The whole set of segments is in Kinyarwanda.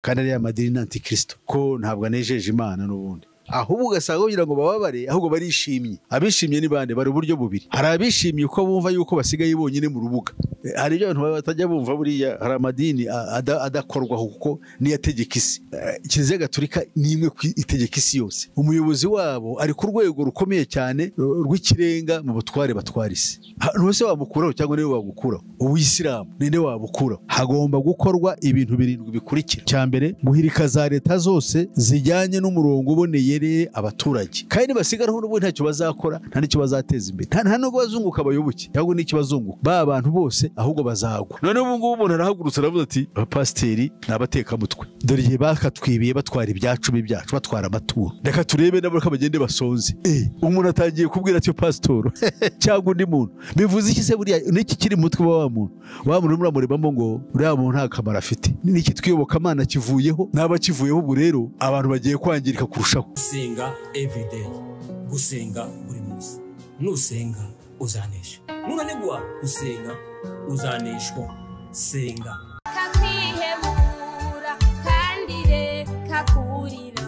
kandi ari amadini n'antikristo ko ntabwo anejeje Imana n'ubundi ahubwo ugasanga kugira ngo bababare ahubwo barishimye abishimye ni bande bari uburyo bubiri hari abishimye uko bumva yuko basigaye bonyine mu rubuga hari ibyo abantu batajya bumva buriya hari amadini adakorwaho kuko niyo ategeka isi Kiliziya Gatolika ni imwe itegeka isi yose umuyobozi wabo ari ku rwego rukomeye cyane rw'ikirenga mu butware batwara isi ntose wamukuraho cyangwa niwe wagukuraho Ubuyisilamu ninde wabukuraho hagomba gukorwa ibintu birindwi bikurikira cyambere guhirika za leta zose zijyanye n'umurongo uboneye abaturage kandi basigaraho n'ubu ntacyo bazakora nta nicyo bazateza imbere nta nubwo bazunguka abayoboke cyangwa n'icyo bazunguka ba bantu bose ahubwo bazagwa none ubu ngubu umuntu arahagurutse aravuze ati abapasiteri n'abatekamutwe dore igihe bakatwibiye batwara ibyacumi byacu batwara amaturo reka turebe nabo ko bagende basonze umuntu atangiye kubwira ati pasitoro cyangwa undi muntu bivuze iki se buriya n'iki kiri mutwe wa muntu muramurebamo ngo uriya muntu nta kamaro afite n'iki twiyobokamana kivuyeho n'aba kivuyeho ubu rero abantu bagiye kwangirika kurushaho gusenga everyday gusenga buri munsi nusenga uzanesha nunanigwa gusenga uzaneshwa senga kakwihebura kandi reka kurira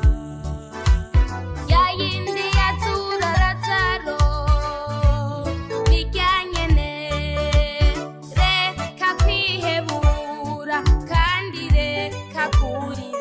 yayindi yatura rataro bijyanyene reka kwihebura kandi reka kurira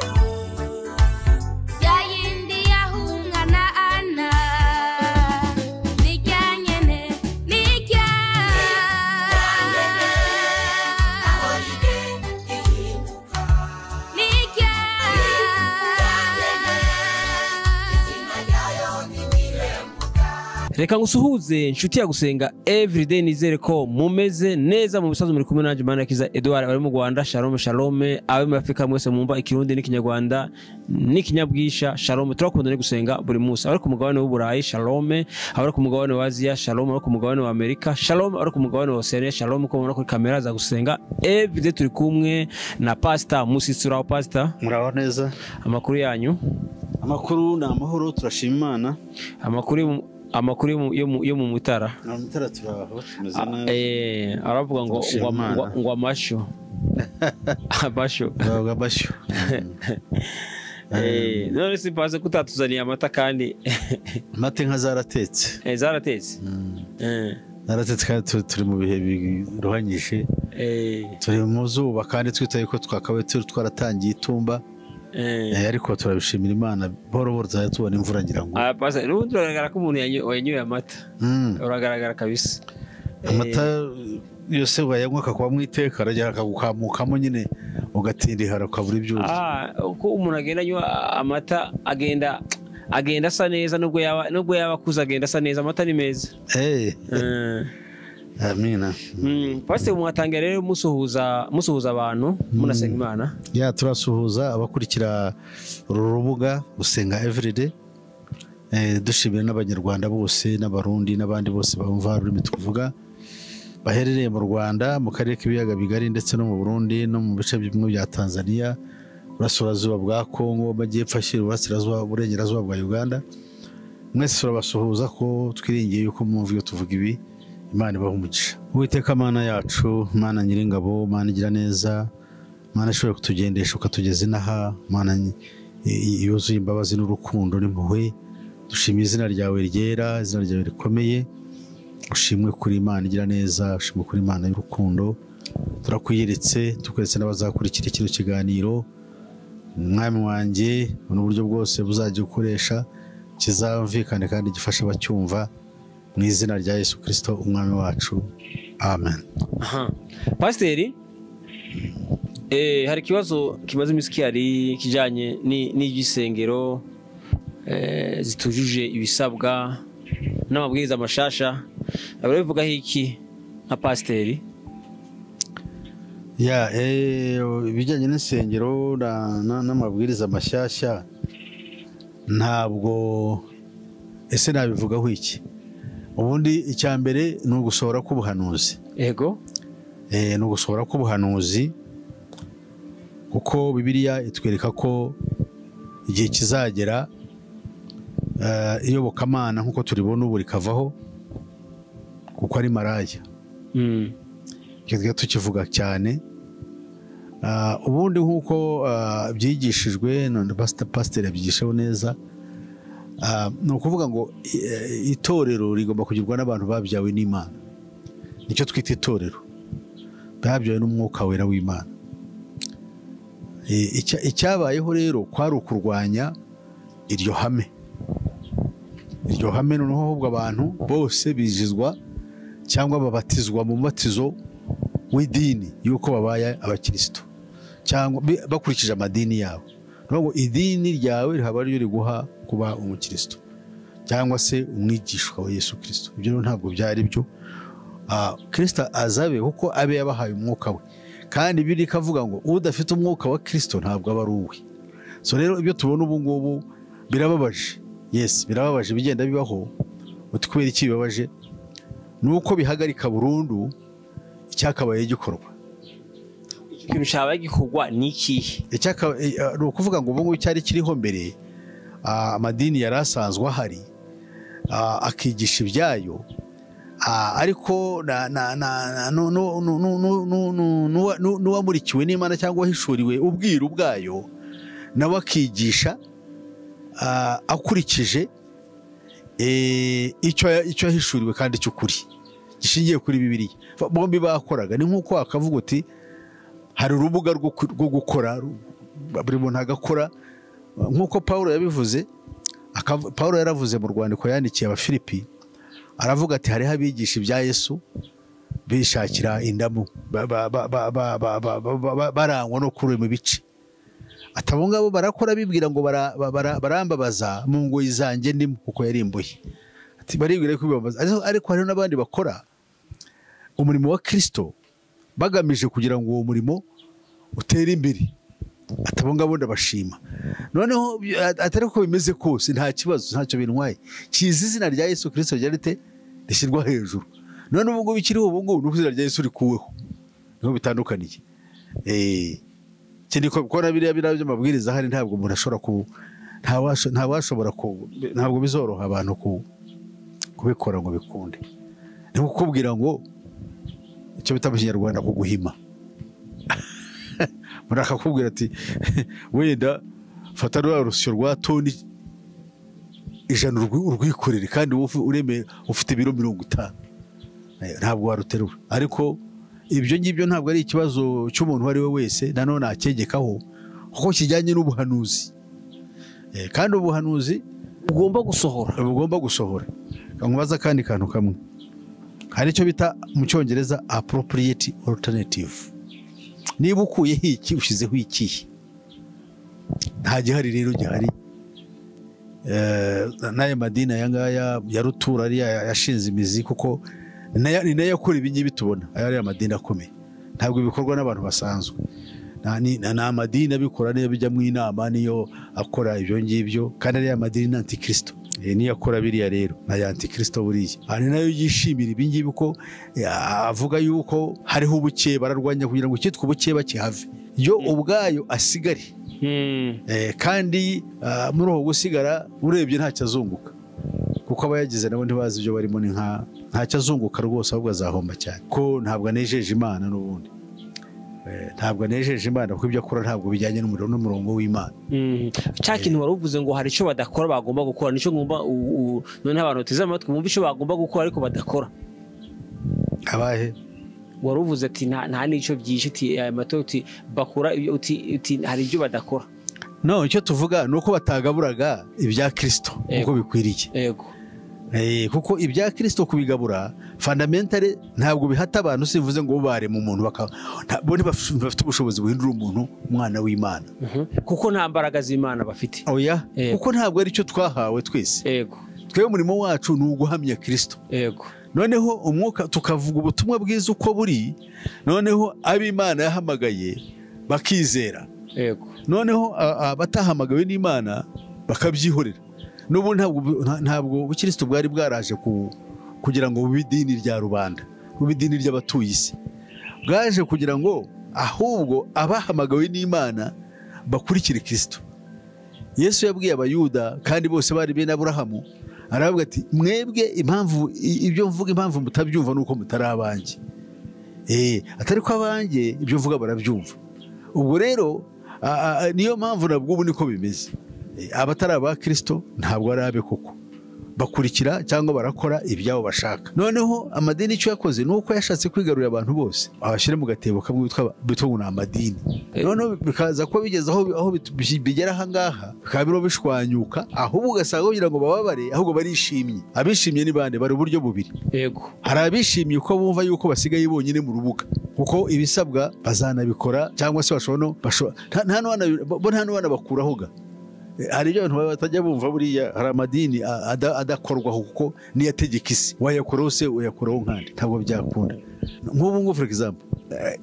Reka ngusuhuze inshuti ya gusenga everyday nizere ko mumeze neza mu bisazo muri kumwe nanje Manakiza Edouard bari mu Rwanda shalom shalom abe mu Afrika mwese mumva ikirundi n'ikinyarwanda n'ikinyabwisha shalom turakunda gusenga buri munsi abari ku mugabane w'Uburayi shalom abari ku mugabane wa Asia shalom abari ku mugabane wa Amerika shalom abari ku mugabane wa Oceania shalom ko mubona kuri kamera za gusenga everyday turi kumwe na Pastor Musisura Pastor muraho neza amakuru yanyu amakuru na amahoro turashima Imana amakuru yo mu Mutara Mutara turaho tumeze neza aravuga ngo amasho abasho none sipaze kutatuzaniye amata kandi amata nka zaratetse zaratetse kandi turi mu bihe biruhanyije turi mu zuba kandi twitaye ko twakabaye twaratangiye itumba ariko turabishimira Imana boro zaje tubona imvura ngira ngo pasa n'ubundi uragaragara ko umuntu yanyoye amata uragaragara kabisa amata yose wayanywa akakuba mu iteka arajya akagukamukamo nyine ugatindihara ukabura ibyuzi uko umuntu agenda anywa amata agenda asa neza nubwo yaba akuze agenda asa neza amata ni meza amina Pastor mwatangira rero musuhuza abantu munasenga Imana turasuhuza abakurikira urubuga gusenga everyday dushimira n'abanyarwanda bose n'abarundi n'abandi bose bumva ururimi tuvuga baherereye mu Rwanda mu karere k'ibiyaga bigari ndetse no mu Burundi no mu bice bimwe bya Tanzania burasirazuba bwa Kongo amajyepfo ashyira burasirazuba burengerazuba bwa Uganda mwese turabasuhuza ko twiringiye yuko mwumva iyo tuvuga ibi Imana ibaha umugisha Uwiteka Mana yacu Mana nyiringabo Mana igira neza Mana ishobora kutugendesha ukatugeza inaha Mana yuzuye imbabazi n'urukundo n'impuhwe dushimira izina ryawe ryera izina ryawe rikomeye ushimwe kuri Imana igira neza ushimwe kuri Imana y'urukundo turakuyeretse tukwetse n'abazakurikira kino kiganiro mwami wanjye n'uburyo bwose buzajya ukoresha kizamvikane kandi gifasha abacyumva mu izina rya Yesu Kristo umwami wacu amen. Pasiteri hari kibazo kimaze imisi kihari kijanye n'igisengero zitujuje ibisabwa n'amabwiriza mashasha abavuga iki nka pasiteri ibijyanye n'isengero n'amabwiriza mashyashya ntabwo ese nabivugaho iki ubundi icyambere ni ugusohora k'ubuhanuzi yego ni ugusohora k'ubuhanuzi kuko Bibiliya itwereka ko igihe kizagera iyobokamana nk'uko turibona ubu rikavaho kuko ari maraya icyo tukivuga cyane ubundi nk'uko byigishijwe none pasiteri yabyigishaho neza, ni ukuvuga ngo itorero rigomba kugirwa n'abantu babyawe n'Imana. Nicyo twita itorero, babyawe n'umwuka wera w'Imana. Icyabayeho rero kwari ukurwanya iryo hame. Iryo hame noneho ahubwo abantu bose bizizwa cyangwa babatizwa mu mubatizo w'idini y'uko babaye abakristo, cyangwa bakurikije amadini yabo. Ngo idini ryawe rihaba ryo riguha kuba umukristo cyangwa se umwigishwa wa Yesu Kristo. Ibyo rero ntabwo byari byo. Kristo azabe kuko abe yabahaye umwuka we, kandi biri kavuga ngo udafite umwuka wa Kristo ntabwo aba ari uwe. So rero ibyo tubona ubu ngubu birababaje. Yes, birababaje bigenda bibaho. Uti kubera iki bibabaje? Nuko bihagarika burundu icyakabaye gikorwa. Ikintu cyabaye gikorwa ni ikihe? Ni ukuvuga ngo ubu ngubu cyari kiriho mbere, amadini yari asanzwe ahari, akigisha ibyayo, ariko n'uwamurikiwe n'Imana cyangwa wahishuriwe ubwiru bwayo nawe akigisha akurikije icyo yahishuriwe kandi cy'ukuri gishingiye kuri Bibiliya. Bombi bakoraga ni nk'uko akavuga uti hari urubuga rwo gukora, buri muntu agakora nk'uko Pawulo yabivuze. Pawulo yaravuze mu rwandiko yandikiye Abafilipi, aravuga ati hariho abigisha ibya Yesu bishakira indamu, barangwa no kurema ibice. Ati abo ngabo barakora bibwira ngo barambabaza mu ngoyi zanjye ndimo, kuko yari imbohe. Ati baribwira ko bibambaza, ariko hariho n'abandi bakora umurimo wa Kristo bagamije kugira ngo uwo murimo utere imbere. Ati abo ngabo ndabashima. Noneho atari ko bimeze kose nta kibazo, ntacyo bintwaye. Kizi izina rya Yesu Kristo ryarite rishyirwa hejuru. None ubu ngubu bikiriho ubu ngubu nuko izina rya Yesu rikuweho. Niho bitandukaniye. Kindi ko na biriya by'amabwiriza hari ntabwo umuntu ashobora ntawashobora ntabwo bizoroha abantu kubikora ngo bikunde. Ni kukubwira ngo icyo bita mu Kinyarwanda kuguhima. Murakakubwira ati wenda fata urusyo rwa toni 100 urwikorere kandi ureme ufite ibiro 50, ntabwo waruterura. Ariko ibyo ngibyo ntabwo ari ikibazo cy'umuntu wari we wese, nanone akegekaho kuko kijyanye n'ubuhanuzi. Kandi ubuhanuzi bugomba gusohora. Nkubaza kandi kantu kamwe, hari icyo bita mu Cyongereza appropriate alternative. Niba ukuyeho iki ushizeho ikihe? Nta gihari rero gihari. N'aya madini aya ngaya ya rutura ari yashinze imizi, kuko ni nayo akora ibingibi tubona. Aya ari amadini akomeye, ntabwo bikorwa n'abantu basanzwe. Ni amadini abikora niyo bijya mu inama, niyo akora ibyo ngibyo, kandi ari amadini antikristo. Niyo akora biriya rero na antikristo buriya. Ari nayo yishimira ibingibi ko avuga yuko hariho ubuke bararwanya kugira ngo cyitwe ubuke bakihave, yo ubwayo asigare. Kandi muri uwo gusigara urebye ntacyo azunguka, kuko abayagize nabo ntibazi ibyo barimo. Ni ntacyo azunguka rwose, ahubwo azahomba cyane, ko ntabwo anejeje Imana. N'ubundi ntabwo anejeje Imana, kuko ibyo akora ntabwo bijyanye n'umurongo w'Imana. Cya kintu wari uvuze ngo hari icyo badakora bagomba gukora, nicyo ngomba none abantu bateze amatwi bumva icyo bagomba gukora ariko badakora. Abahe wari uvuze ati nta n'icyo byishe, aya mato bakora uti hari ibyo badakora. No, icyo tuvuga ni uko batagaburaga ibya Kristo uko bikwiriye. Yego. Kuko ibya Kristo kubigabura fundamentally ntabwo bihata abantu. Simvuze ngo bare mu muntu bo bafite ubushobozi buhindura umuntu umwana w'Imana, kuko nta mbaraga z'Imana bafite. Oya, kuko ntabwo ari cyo twahawe twese. Yego. Twebwe umurimo wacu ni uguhamya Kristo. Yego. Noneho umwuka tukavuga ubutumwa bwiza uko buri, noneho ab'Imana yahamagaye bakizera. Yego. Noneho abatahamagawe n'Imana bakabyihorera. N'ubu ntabwo ubukristo bwari bwaraje kugira ngo bube idini rya rubanda, bube idini ry'abatuye isi. Bwaje kugira ngo ahubwo abahamagawe n'Imana bakurikire Kristo. Yesu yabwiye Abayuda, kandi bose bari bene Aburahamu, aravuga ati mwebwe impamvu ibyo mvuga impamvu mutabyumva nuko mutari abanjye. Atari ko abanjye ibyo mvuga barabyumva. ubwo rero niyo mpamvu nabwo ubu niko bimeze. Abatari abakristo ntabwo ari abe koko, bakurikira cyangwa barakora ibyabo bashaka. Noneho amadini icyo yakoze ni uko yashatse kwigarurira abantu bose abashyire mu gatebo kamwe bitwa ngo amadini. Noneho bikaza ko bigeze aho bigera aha ngaha bikaba biro bishwanyuka, ahubwo ugasanga kugira ngo bababare ahubwo barishimye. Abishimye ni bande? Bari uburyo bubiri. Yego, hari abishimye uko bumva yuko basigaye bonyine mu rubuga, kuko ibisabwa bazanabikora cyangwa se nta n'uwana bakuraho ga. Hari ibyo abantu batajya bumva, buriya hari amadini adakorwaho kuko niyo ategeka isi, wayakoraho se uyakoraho nkandi, ntabwo byakunda. Nk'ubu ngubu for example,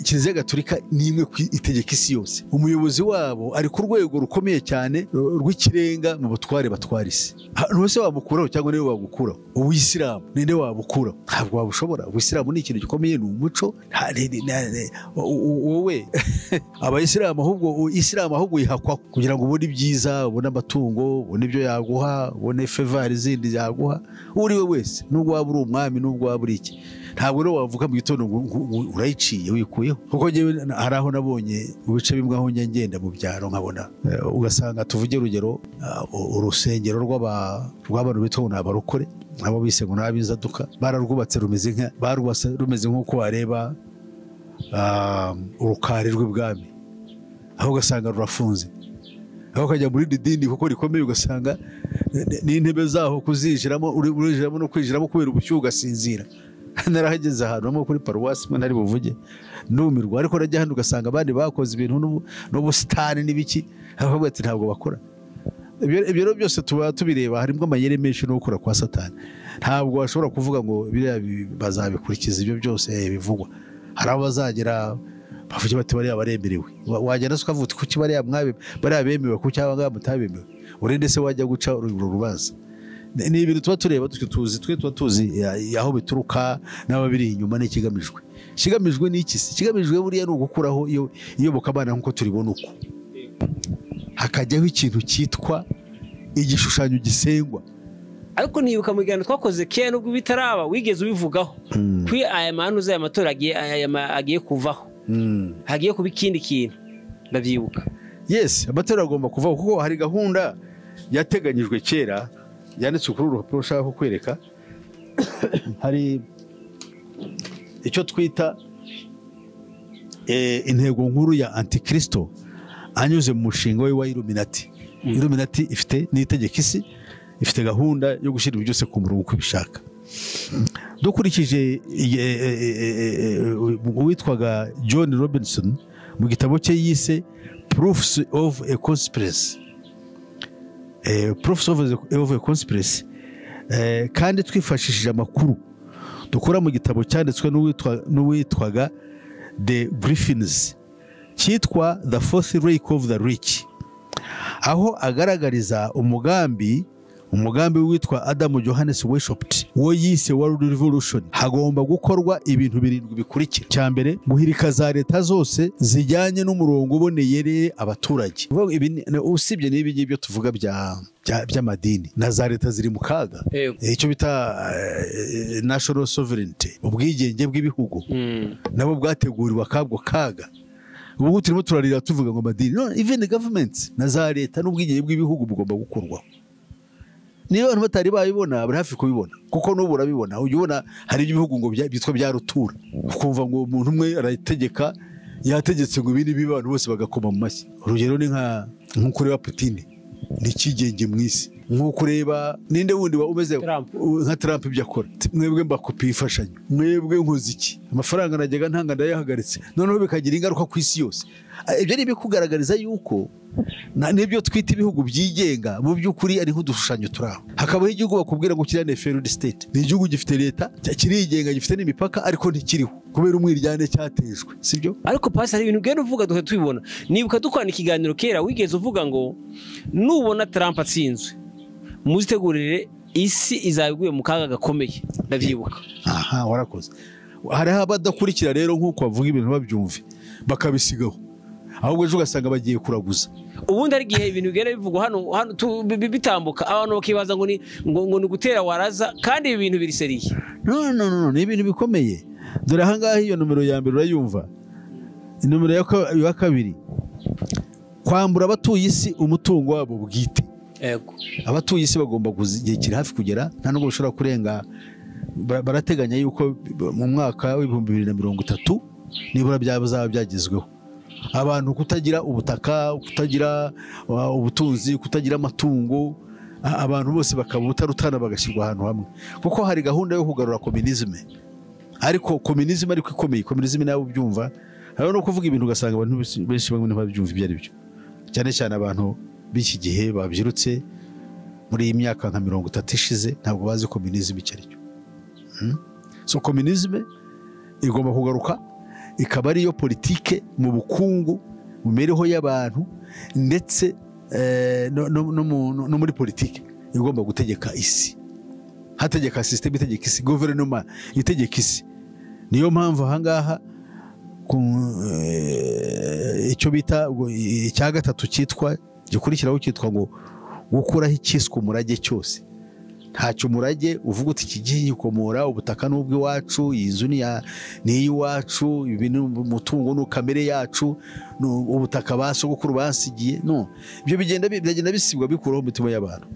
Kiliziya Gatolika ni imwe itegeka isi yose, umuyobozi wabo ari ku rwego rukomeye cyane rw'ikirenga mu butware batwara isi. Ntose wabukuraho cyangwa niwe wabukuraho? Ubuyisilamu ninde wabukuraho? Ntabwo wabushobora. Ubuyisilamu ni ikintu gikomeye, ni umuco. Wowe abayisilamu ahubwo yihakwaho kugira ngo ubone ibyiza, ubone amatungo, ubone ibyo yaguha, ubone fevari zindi yaguha, uri we wese, nubwo waba uri umwami, nubwo waba uri iki. Ntabwo rero wavuga mu gitondo ngo urayiciye wikuyeho, kuko hari aho nabonye mu bice bimwe aho ngenda mu byaro nkabona ugasanga, tuvuge urugero, urusengero rw'abantu bitwa ngo ni abarokore, abo bise ngo ni ab'inzaduka, bararwubatse rumeze nk'uko wareba urukari rw'ibwami, aho ugasanga rurafunze. Aho ukajya muri dini kuko rikomeye ugasanga n'intebe zaho kuzinjiramo no kwinjiramo kubera ubushyuhe ugasinzira. Narahageze ahantu nko kuri paruwasi imwe ntari buvuge, numirwa, ariko najya hano ugasanga abandi bakoze ibintu n'ubusitani n'ibiki, aho ati ntabwo bakora. Ibyo rero byose tuba tubireba, harimo amayeri menshi no gukora kwa Satani. Ntabwo washobora kuvuga ngo biriya bazabikurikiza ibyo byose bivugwa. Hari abo bazagera bavuge bati bariya baremerewe, wagenda ukavuga kuki bariya bemewe, kuki aba mutabemewe, urinde se wajya guca urubanza. Ni ibintu tuba tureba, tuba tuzi aho bituruka n'ababiri inyuma n'ikigamijwe. Kigamijwe ni iki se? Kigamijwe buriya ni ugukuraho iyobokamana nk'uko turibona uko, hakajyaho ikintu cyitwa igishushanyo gisengwa. Ariko nibuka mu gihe twakoze kera nubwo bitaraba wigeze ubivugaho kuri aya mahano z'aya matora agiye kuvaho, hagiye kuba ikindi kintu, ndabyibuka. Yes, amatora agomba kuvaho kuko hari gahunda yateganyijwe kera, yanditse kuri urupapuro ushaka kukwereka. Hari icyo twita intego nkuru ya Antikristo anyuze mu mushinga we wa Illuminati. Illuminati ifite n'itegeko isi, ifite gahunda yo gushyira byose ku murongo uko ibishaka. Dukurikije uwitwaga John Robinson mu gitabo cye yise Proofs of a Conspiracy, Proofs of a Conspiracy, kandi twifashishije amakuru dukura mu gitabo cyanditswe n'uwitwaga The Griffins cyitwa The Fourth Reich of the Rich, aho agaragariza umugambi witwa Adam Johannes Weishaupt wo yise World Revolution. Hagomba gukorwa ibintu 7 bikurikira. Cya mbere, guhirika za leta zose zijyanye n'umurongo uboneye abaturage. Usibye n'ibi ngibyo tuvuga by'amadini, na za leta ziri mu kaga, icyo bita national sovereignty, ubwigenge bw'ibihugu nabo bwateguriwe akabwo kaga. Ubu turimo turarira tuvuga ngo amadini, no, even the governments na za leta n'ubwigenge bw'ibihugu bugomba gukorwa. Niba abantu batari bayibona bari hafi kubibona, kuko n'ubu urabibona. Ubona hari ibihugu ngo byitwa bya rutura, ukumva ngo umuntu umwe arategeka, yategetse ngo ibindi bibe abantu bose bagakoma mu mashyi. Urugero ni nk'uko ureba Putin, ni ikigenge mu isi. Nk'uko ureba ninde wundi umeze nka Trump ibyo akora, mwebwe mbakopiye imfashanyo, mwebwe nkoze iki, amafaranga najyaga ntanga ndayahagaritse, noneho bikagira ingaruka ku isi yose. Ibyo ni bikugaragariza yuko n'ibyo twita ibihugu byigenga mu by'ukuri ari nk'udushushanyo turaho. Hakabaho igihugu bakubwira ngo kirane failed state, ni igihugu gifite leta, kirigenga, gifite n'imipaka, ariko ntikiriho kubera umwiryane cyatejwe, sibyo? Ariko pasi hari ibintu genda uvuga duhe tubibona. Nibuka dukorana ikiganiro kera wigeze uvuga ngo nubona Trump atsinzwe muzitegurire isi izabiguye mu kaga gakomeye. Ndabyibuka. Aha, warakoze. Hari abadakurikira rero nk'uko bavuga ibintu babyumve bakabisigaho, ahubwo ejo ugasanga bagiye kuraguza. Ubundi ari gihe ibintu bigera bivugwa hano bitambuka, abantu bakibaza ngo ni gutera waraza, kandi ibi bintu biri seriye. No, ni ibintu bikomeye. Dore aha ngaha iyo numero ya mbere urayumva, numero ya kabiri kwambura abatuye isi umutungo wabo bwite. Yego. Abatuye isi bagomba igihe kiri hafi kugera, nta nubwo bashobora kurenga, barateganya yuko mu mwaka w'2030 nibura byazaba byagezweho. Abantu kutagira ubutaka, kutagira ubutunzi, kutagira amatungo, abantu bose bakaba utarutana bagashyirwa ahantu hamwe, kuko hari gahunda yo kugarura komunisme. Ariko komunisme ariko ikomeye, komunisme nawe ubyumva, hari no kuvuga ibintu ugasanga abantu benshi bamwe ntibabyumva ibyo ari byo, cyane cyane abantu b'iki gihe babyirutse muri iyi myaka nka 30 ishize ntabwo bazi komunisme icyo ari cyo. So komunisme igomba kugaruka, ikaba ariyo politike mu bukungu, mu mibereho y'abantu, ndetse no muri politike igomba gutegeka isi, hategeka system itegeka isi, guverinoma itegeka isi. Niyo mpamvu ahangaha icyo bita icya gatatu cyitwa gikurikiraho cyitwa ngo gukuraho icyiswe umurage cyose. Ntacyo umurage uvuga uti kigiye komora ubutaka n'ubw'iwacu, iyi nzu ni iy'iwacu, ibintu umutungo no kamere yacu, ubutaka basogokuru basigiye. No, ibyo bigenda bisibwa bikuraho imitima y'abantu,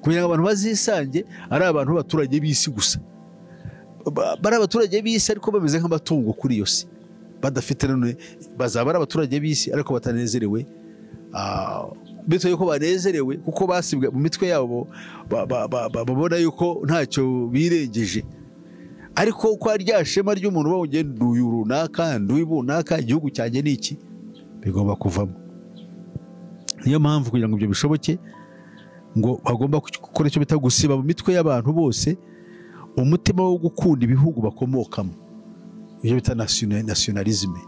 kugira ngo abantu bazisange ari abantu b'abaturage b'isi gusa, bari abaturage b'isi ariko bameze nk'amatungo kuri iyo si, badafite none bazaba ari abaturage b'isi ariko batanezerewe, bitoye ko banezerewe kuko basibwe mu mitwe yabo, babona yuko ntacyo birengeje. Ariko kwa rya shema ry'umuntu bawugenda uyu runaka nduyu bunaka, igihugu cyanjye niki, bigomba kuvamo. Niyo mpamvu kugira ngo ibyo bishoboke, ngo bagomba gukora icyo bita gusiba mu mitwe y'abantu bose umutima wo gukunda ibihugu bakomokamo, ibyo bita nationalisme.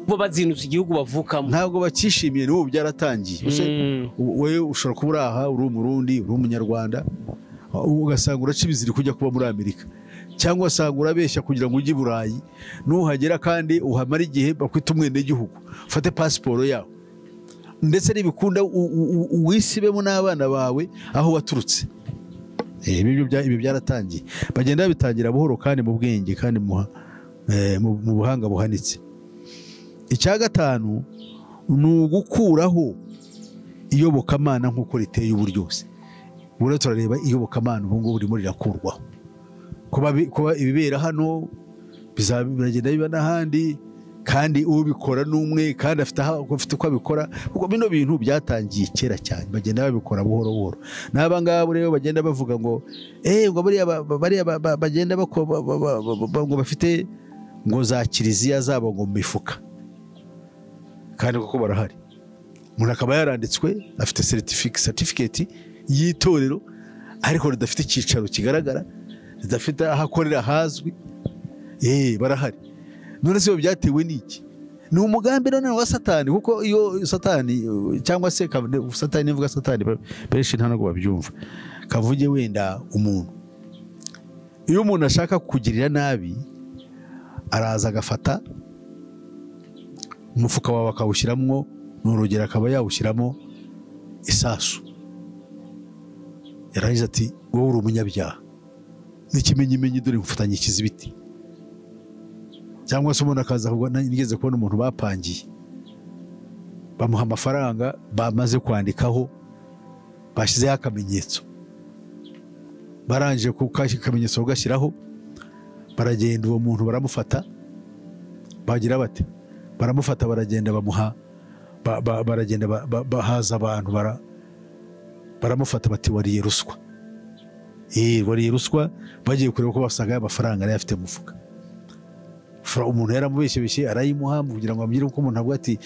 Bo bazinutse igihugu bavukamo ntabwo bakishimiye, n'ubu byaratangiye. Wewe ushobora kuba uraha, uri umurundi, uri umunyarwanda, ugasanga uraca ibiziri kujya kuba muri Amerika, cyangwa usanga urabeshya kugira ngo ujye i Burayi, nuhagera kandi uhamara igihe bakwita umwenegihugu, ufate pasiporo yawe, ndetse n'ibikunda wisibemo n'abana bawe aho waturutse. Ibi byaratangiye, bagenda babitangira buhoro kandi mu bwenge kandi mu buhanga buhanitse. Icya gatanu ni ugukuraho iyobokamana nk'uko riteye uburyose. Buriya turareba iyobokamana ubu ngubu ririmo rirakurwaho, kuba ibibera hano biragenda biba n'ahandi, kandi ubikora n'umwe kandi afite uko abikora, kuko bino bintu byatangiye kera cyane, bagenda babikora buhoro buhoro. N'aba ngabo rero bagenda bavuga ngo ngo bariya bagenda ngo bafite ngo za kiliziya zabo ngo mu mifuka, kandi kuko barahari. Umuntu akaba yaranditswe afite certificate y'itorero, ariko ridafite icyicaro kigaragara, ridafite aho akorera hazwi. Barahari. None se byatewe n'iki? Ni umugambi none wa Satani, kuko iyo Satani cyangwa se Satani nivuga Satani benshi nta nubwo babyumva, kavuge wenda umuntu, iyo umuntu ashaka kukugirira nabi araza agafata umufuka wawe akawushyiramo, n'urugero akaba yawushyiramo isasu, yarahize ati wowe uri umunyabyaha, n'ikimenyimenyi dore ngufatanye ikizibiti. Cyangwa se umuntu akaza nigeze kubona umuntu bapangiye, bamuha amafaranga, bamaze kwandikaho, bashyizeho akamenyetso, barangije akamenyetso ugashyiraho, baragenda uwo muntu baramufata, bagira bate, baramufata baragenda bamuha, baragenda bahaza abantu, baramufata bati wariye ruswa. Wariye ruswa, bagiye kureba ko basanga amafaranga yari afite mu mufuka. Umuntu yaramubeshye arayimuha kugira ngo amubwire uko umuntu avuga ati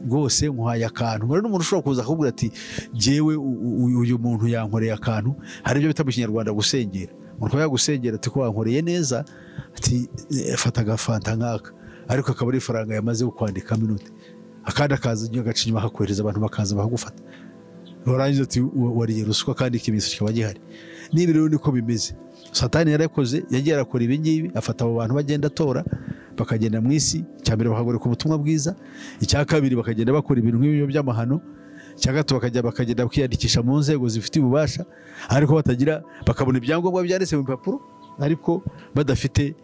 rwose nkuhaye akantu. Rero umuntu ushobora kuza akubwira ati jewe uyu muntu yankoreye akantu, hari ibyo bita mu Kinyarwanda gusengera. Umuntu yagusengera ati ko wankoreye neza, ati fata agafanta nkaka, ariko akaba ari ifaranga yamaze kwandika minute, akandi akaza agaca inyuma hakohereza abantu bakaza bahagufata. Barangiza ati wariye ruswa, kandi ikimenyetso kikaba gihari. Nibi rero niko bimeze. Satani yarakoze, yagiye arakora ibi ngibi, afata abo bantu bagenda atora, bakagenda mu isi. Cyambere bakagoreka ubutumwa bwiza, icya kabiri bakagenda bakora ibintu nk'ibyo by'amahano, icya gatatu bakagenda kwiyandikisha mu nzego zifite ububasha, ariko batagira, bakabona ibyangombwa byanditse mu papuro ariko badafite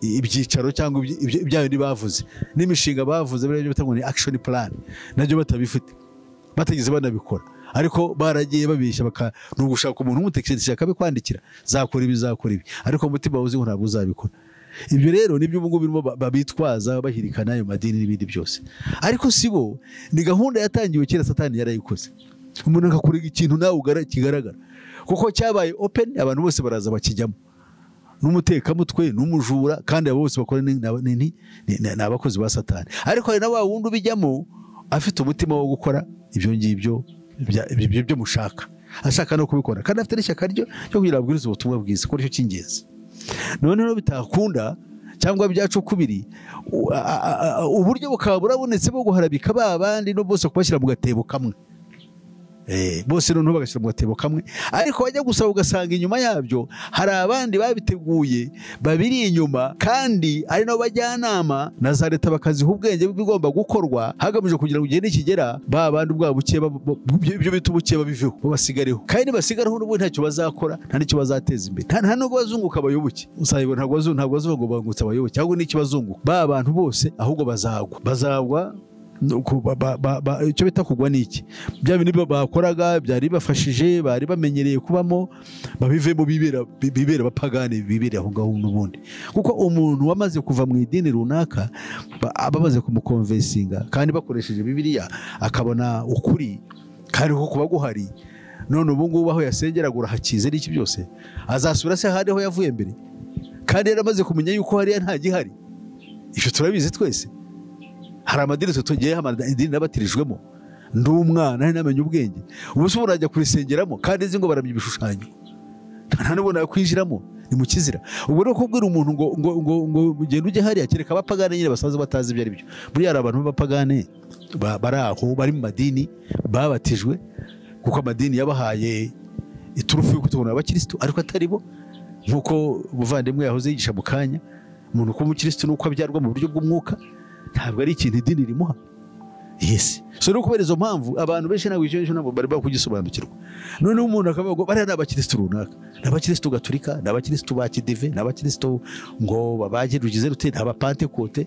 ibyicaro cyangwa ibya bindi bavuze n'imishinga bavuze byo bita ngo ni action plan nabyo batabifite bategeze banabikora ariko baragiye babishya nugushaka umuntu umutekinisiye akabikwandikira zakora ibi ariko umutima uzi ngo ntabwo uzabikora. Ibyo rero nibyo ubu ngubu birimo babitwaza bahirikana ayo madini n'ibindi byose, ariko sibo ni gahunda yatangiwe kera Satani yarayikoze. Umuntu akakurega ikintu nawe kigaragara kuko cyabaye open, abantu bose baraza bakijyamo, n'umutekamutwe n'umujura, kandi abo bose bakora ni abakozi ba Satani. Ariko hari na wa wundi ubijyamo afite umutima wo gukora ibyo ngibyo byo mushaka, ashaka no kubikora kandi afite n'ishyaka ryo kugira abwiriza ubutumwa bwiza, ko cyo cy'ingenzi. Noneho bitakunda cyangwa byacu kubiri uburyo bukaba burabonetse bwo guharabika babandi no bose kubashyira mu gatebo kamwe, bose noneho bagashyira mu gatebo kamwe, ariko bajya gusaba ugasanga inyuma yabyo hari abandi babiteguye babiri inyuma, kandi ari nabo bajyanama na za leta bakaziha ubwenge bigomba gukorwa hagamije kugira ngo igihe nikigera babandi ubwabo buke ibyo bita ubuke babiveho babasigareho, kandi basigareho n'ubundi ntacyo bazakora, nta n'icyo bazateza imbere, nta nubwo bazunguka abayoboke. Uzabibona ntabwo bazungu bangutse abayoboke, ahubwo n'iki bazunguka ba bantu bose, ahubwo bazagwa icyo bita kugwa niki, bya bintu bakoraga byari bafashije, bari bamenyereye kubamo, babivemo bibera bapagane, bibera aho ngaho n'ubundi. Kuko umuntu wamaze kuva mu idini runaka bamaze kumukonvensinga kandi bakoresheje Bibiliya akabona ukuri kandi ko kuba guhari, none ubu ngubu aho yasengeragura hakize n'iki byose, azasubira se handi aho yavuye mbere, kandi yaramaze kumenya yuko hariya nta gihari. Icyo turabizi twese. Hari amadini tugiye amadini nabatirijwemo ndi umwana namenye ubwenge, ubu se urajya kurisengeramo kandi nzi ngo baramye ibishushanyo, nta nubona kwinjiramo ni mu kizira. Ubwo rero kubwira umuntu ngo ugende ujye hariya, kereka abapagane nyine basaza batazi ibyo ari byo. Buriya hari abantu b'abapagane bari aho bari mu madini babatijwe, kuko amadini yabahaye iturufu yo kutubona abakristo ariko atari bo, nkuko umuvandimwe yahoze yigisha mu kanya. Umuntu ko umukristo nuko abyarwa mu buryo bw'umwuka, ntabwo ari ikintu idini rimuha. Yes, so no kubera izo mpamvu abantu benshi ntabwo bari bakugisobanukirwa. Noneho umuntu akavuga ngo bari n'abakristo runaka, n'abakristo gatolika, n'abakristo ba kidive, n'abakristo ngo babagirugize rute, n'abapantekote.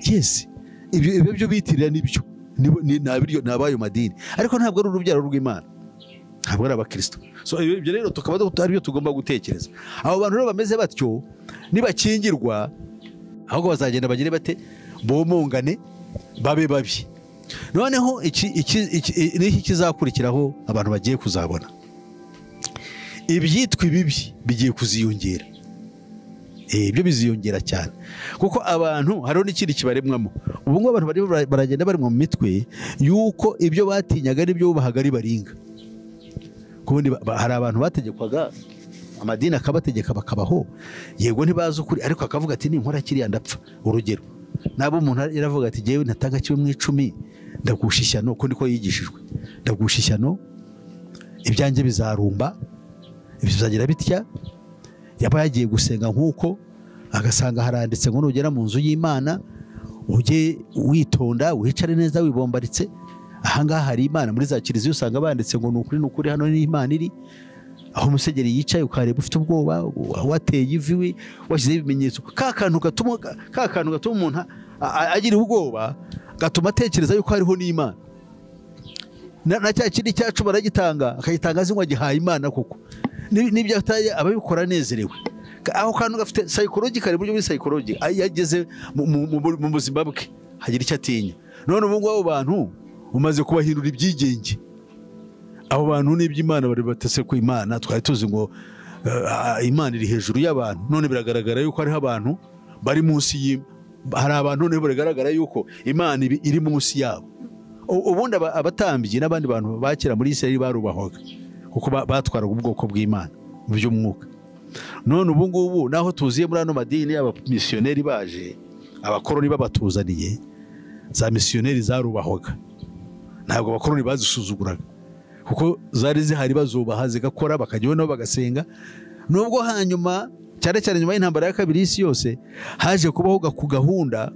Yes, ibyo bitirira nibyo nabiryo nabayo madini, ariko ntabwo ari urubyaro rw'Imana, ntabwo ari abakristo. So ibyo rero tukaba ari byo tugomba gutekereza. Abo bantu rero bameze batyo nibakingirwa, ahubwo bazagenda bagire bate, bomongane babe babi. Noneho iki kizakurikiraho abantu bagiye kuzabona ibyitwa ibibi bigiye kuziyongera. Ibyo biziyongera cyane, kuko abantu hariho n'ikindi kibaremwamo. Ubu ngo abantu baragenda bari mu mitwe yuko ibyo batinyaga n'ibyo bubahaga ari baringa. Kubundi hari abantu bategekwaga amadini akabategeka bakabaho, yego ntibazi ukuri, ariko akavuga ati ninkora kiriya ndapfa. Urugero, nabo umuntu yaravuga ati jewe natanga kimwe mu 10 ndagusha ishyano, ko niko yigishijwe, ndagusha ishyano, ibyanjye bizarumba, bizagira bitya. Yaba yagiye gusenga nkuko agasanga haranditse ngo nugera mu nzu y'Imana ujye witonda, wicare neza, wibombaritse. Ahangaha hari Imana, muri za kiliziya usanga banditse ngo nukuri hano ni Imana iri. Aho umusegeri yicaye ukareba ufite ubwoba, wateye ivi, washyize ibimenyetso, ka kantu gatuma umuntu agira ubwoba, gatuma atekereza yuko hariho n'Imana. Na cya kindi cyacu baragitanga, akayitanga azi ngo agihaye Imana koko. Nibyo ataye ababikora nezerewe. Aho kantu gafite psychological, buryo muri psychology yageze mu buzima bwe hagira icyo atinya. None ubu ngo abo bantu umaze kubahindura ibyigenge. Abo bantu n'iby'Imana bari batese ku Imana, twari tuzi ngo Imana iri hejuru y'abantu. None biragaragara yuko hariho abantu bari munsi hari abantu none biragaragara yuko Imana iri munsi yabo. Ubundi abatambyi n'abandi bantu bakira muri Isirayeli barubahwaga kuko batwaraga ubwoko bw'Imana mu by'umwuka. None ubu ngubu naho tuziye muri ano madini y'abamisiyoneri baje, abakoroni babatuzaniye, za misiyoneri zarubahwaga, ntabwo abakoroni bazisuzuguraga, kuko zari zihari bazubaha zigakora, bakajyaho nabo bagasenga. Nubwo hanyuma cyane cyane nyuma y'intambara ya kabiri y'isi yose haje kubaho ku gahunda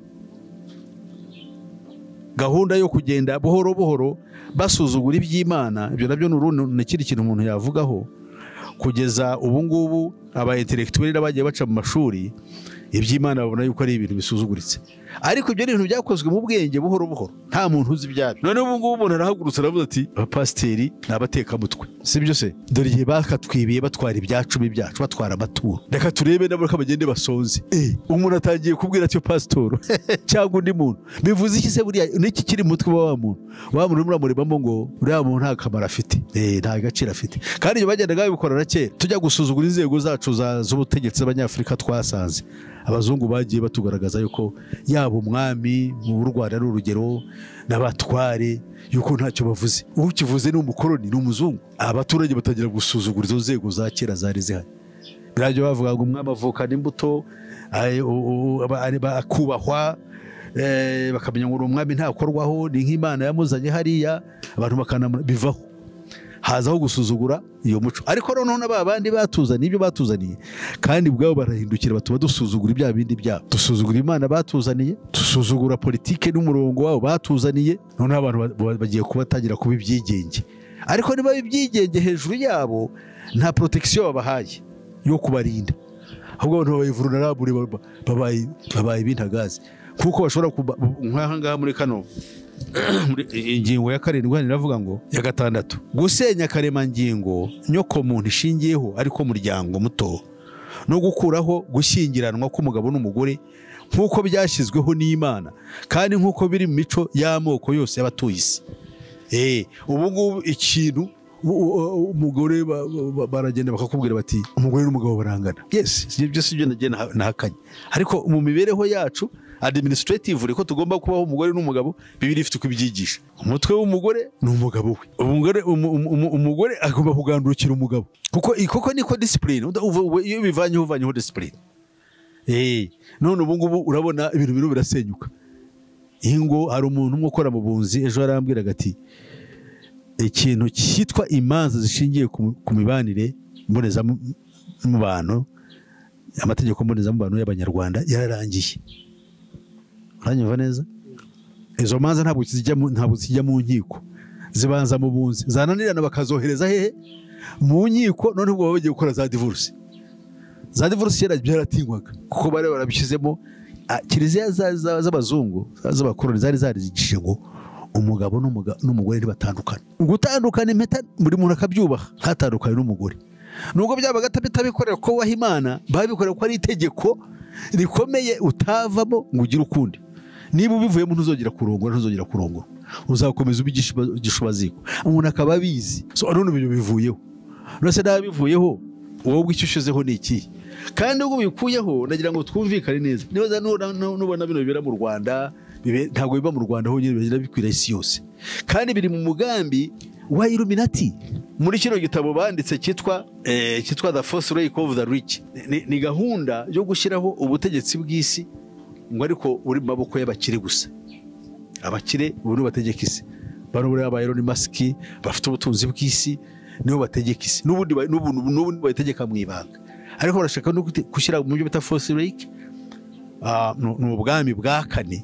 yo kugenda buhoro buhoro basuzugura iby'Imana. Ibyo nabyo ni ikindi kintu umuntu yavugaho. Kugeza ubu ngubu aba intellectuel bagiye baca mu mashuri, iby'Imana babona yuko ari ibintu bisuzuguritse, ariko ibyo ni ibintu byakozwe mu bwenge buhoro buhoro, nta muntu uzi ibyabyo. None ubu ngubu umuntu arahagurutse aravuze ati abapasiteri ni abatekamutwe, si byo se? Dore igihe bakatwibiye batwara ibyacumi byacu, batwara amaturo, reka turebe nabo ko bagende basonze. Umuntu atangiye kubwira ati pasitoro cyangwa undi muntu, bivuze iki se? Buriya niki kiri mutwe wa muntu muramuremamo ngo uriya muntu nta kamaro afite, nta gaciro afite. Kandi ibyo bagendaga babikora na kera, tujya gusuzugura inzego zacu z'ubutegetsi z'Abanyafurika, twasanze abazungu bagiye batugaragaza yuko yaba umwami mu Rwanda ari urugero, n'abatware yuko ntacyo bavuze. Ukivuze ni umukoloni, ni umuzungu. Abaturage batangira gusuzugura izo nzego za kera zari zihari. Birajya bavuga ngo umwami avukana imbuto, akubahwa, bakamenya ngo umwami ntakorwaho, ni nk'Imana yamuzanye hariya, abantu bivaho, hazaho gusuzugura iyo muco. Ariko noneho n'aba bandi batuzaniye ibyo batuzaniye, kandi ubwabo barahindukira batuma dusuzugura ibya bindi byabo, dusuzugura Imana batuzaniye, dusuzugura politike n'umurongo wabo batuzaniye. Noneho abantu bagiye kubatangira kuba ibyigenge, ariko niba ibyigenge hejuru yabo nta protection babahaye yo kubarinda, ahubwo abantu bayivurunarabure, babaye ibintagazi, kuko bashobora nk'aha ngaha muri kano ingingo ya 7 iravuga ngo ya 6 gusenya karemangingo nyoko muntu ishingiyeho ariko muryango muto, no gukuraho gushyingiranwa k'umugabo n'umugore nk'uko byashyizweho n'Imana, kandi nk'uko biri mu mico y'amoko yose y'abatuye isi. Ubu ngubu ikintu umugore baragenda bakakubwira bati umugore n'umugabo barangana. Yes, ibyo si byo nahakanye, ariko mu mibereho yacu administrative riko tugomba kubaho umugore n'umugabo, Bibiliya ifite kubyigisha. Umutwe w'umugore n'umugabo we, umugore agomba kugandukira umugabo, kuko niko discipline. Iyo bivanyeho discipline, none ubu ngubu urabona ibintu birasenyuka. Ingo hari umuntu umwe ukora mu bunzi, ejo arambwiraga ati ikintu cyitwa imanza zishingiye ku mibanire mbonezamubano, amategeko mbonezamubano y'Abanyarwanda yararangiye. Uranyumva neza? Izo manza ntabwo zijya mu nkiko, zibanza mu bunzi, zananirana bakazohereza hehe? Mu nkiko. None ubwo bagiye gukora za divorce. Za divorce byaratingwaga kuko bari barabishyizemo. Kiliziya z'abazungu z'abakoloni zari zarigishije ngo umugabo n'umugore ntibatandukana, gutandukana impeta buri muntu akabyubaha, hatandukanye n'umugore. Nubwo byabaga bitabikorera ko waha Imana, babikorera ko ari itegeko rikomeye utavamo ngo ugire ukundi. Niba ubivuyemo ntuzongera kurongora, uzakomeza ubigishubaziko, umuntu akaba abizi. None ibyo bivuyeho, nose nabivuyeho, wowe icyo ushizeho ni iki? Kandi ubwo bikuyeho, ndagira ngo twumvikane neza. Niba nubona bino bibera mu Rwanda, ntabwo biba mu Rwanda honyine, bigira bikwira isi yose, kandi biri mu mugambi wa Illuminati. Muri kino gitabo banditse cyitwa The Fourth Reich of the Rich, ni gahunda yo gushyiraho ubutegetsi bw'isi ngo ariko uri mu maboko y'abakire gusa. Abakire ubu bategeka isi, bano buri aba Elon Musk bafite ubutunzi bw'isi, nibo bategeka isi, n'ubundi bategeka mu ibanga. Ariko barashaka no gushyira mu byo bita Fourth Reich, ni ubwami bwa 4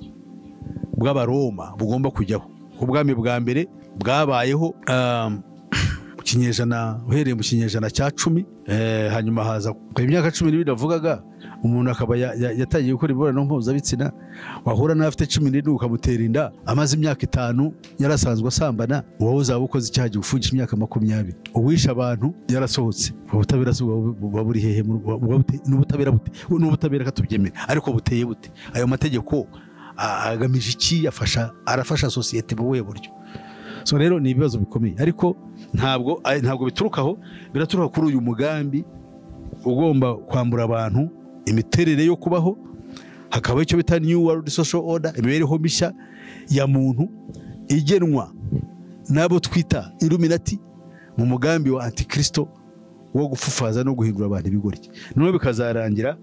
bw'Abaroma bugomba kujyaho. Ubwami bwa mbere bwabayeho uhereye mu kinyejana cya 10, hanyuma haza ku imyaka 12 navugaga, umuntu akaba yatangiye gukora imibonano mpuzabitsina, wahura n'afite 17 ukamutera inda, amaze imyaka 5 yarasanzwe asambana, wowe uzaba ukoze icyaha gifungisha imyaka 20. Uwisha abantu yarasohotse. Ubutabera buba buri hehe? N'ubutabera katubyemera, ariko buteye bute? Ayo mategeko agamije iki? Arafasha sosiyete mu buhe buryo? So rero ni ibibazo bikomeye, ariko ntabwo biturukaho, biraturuka kuri uyu mugambi ugomba kwambura abantu imiterere yo kubaho, hakaba icyo bita New World Social Order, imibereho mishya ya muntu igenwa nabo twita Illuminati, mu mugambi wa Antikristo wo gufufaza no guhindura abantu ibigoryi. None bikazarangira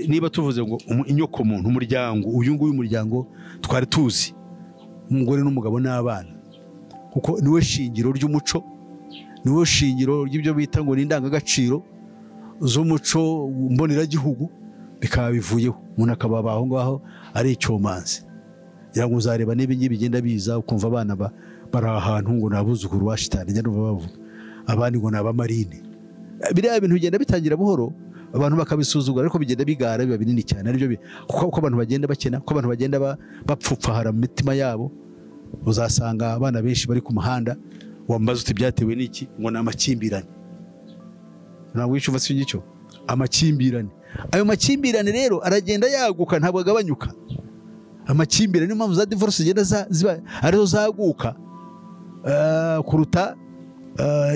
niba tuvuze ngo inyoko muntu, umuryango, uyu nguyu umuryango twari tuzi, umugore n'umugabo n'abana, kuko niwe shingiro ry'umuco, niwe shingiro ry'ibyo bita ngo n'indangagaciro z'umuco mboneragihugu, bikaba bivuyeho. Umuntu akaba aho ngaho ari icyomanzi. Ngo uzareba niba ngibi bigenda biza, ukumva abana bari ahantu ngo nabuzukuru wa shitani, njya numva bavuga abandi ngo nabamarine. Biriya bintu bigenda bitangira buhoro abantu bakabisuzugura ariko bigenda bigara biba binini cyane aribyo kuko abantu bagenda bakena kuko abantu bagenda bapfupfahara mu mitima yabo uzasanga abana benshi bari ku muhanda wambaza uti byatewe n'iki ngo ni amakimbirane ntabwo wicuva si icyo amakimbirane ayo makimbirane rero aragenda yaguka ntabwo agabanyuka amakimbirane niyo mpamvu za divorce zigenda ziba arizo zaguka kuruta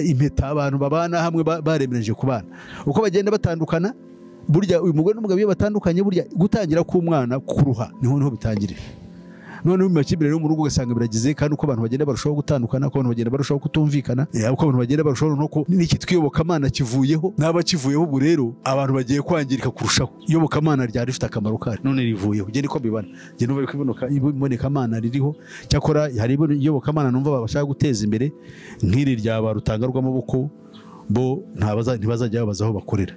impeta abantu babana hamwe baremereje kubana uko bagenda batandukana burya uyu mugore n'umugabo iyo batandukanye burya gutangira k'umwana kuruha niho bitangirira none mu makimbirane yo mu rugo ugasanga biragize kandi uko abantu bagenda barushaho gutandukana uko abantu bagenda barushaho kutumvikana uko abantu bagenda barushaho nuko n'iki twiyobokamana kivuyeho n'aba kivuyeho ubu rero abantu bagiye kwangirika kurushaho iyobokamana ryari rifite akamaro kari none rivuyeho ngende ko mbibana ngende numva ibonekamana ririho cyakora hari iyobokamana numva babashaka guteza imbere nk'iri rya barutanga rw'amaboko bo ntibazajya babaza aho bakorera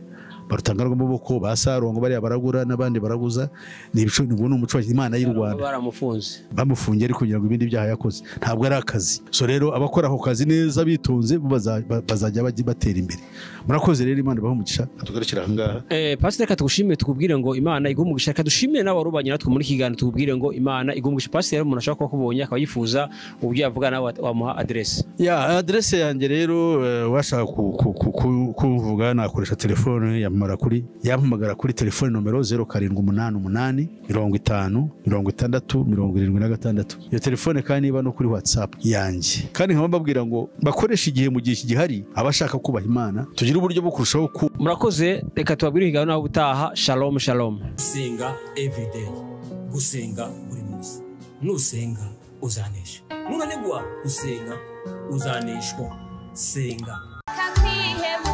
barutanga rw'amaboko basarongo bari baragura n'abandi baraguza ni umuco Imana y'u Rwanda bamufungiye ariko kugira ngo ibindi byaha yakoze ntabwo ari akazi so rero abakora aho kazi neza bitonze bazajya batera imbere murakoze rero Imana bahumugisha tugarukira aha ngaha pastor katugushimire tukubwire ngo Imana igumugisha kadushimire nawe warubanye natwe muri kigana tukubwire ngo Imana igumugisha pastor umuntu ashaka kubonye akaba yifuza uburyo yavuga nawe wamuha adresse adresse yanjye rero washaka kuvuga nakoresha telefone yampamagara kuri telefone nomero 0788 50 60 76 iyo telefone kandi iba no kuri WhatsApp yanjye kandi nkaba mbabwira ngo bakoresha igihe mu gihe kigihari abashaka kubaha Imana tugira uburyo bwo kurushaho murakoze reka tubabwire igano naho butaha shalom gusenga everyday gusenga buri munsi nusenga uzanesha nunanigwa gusenga uzaneshwa senga kakwiheba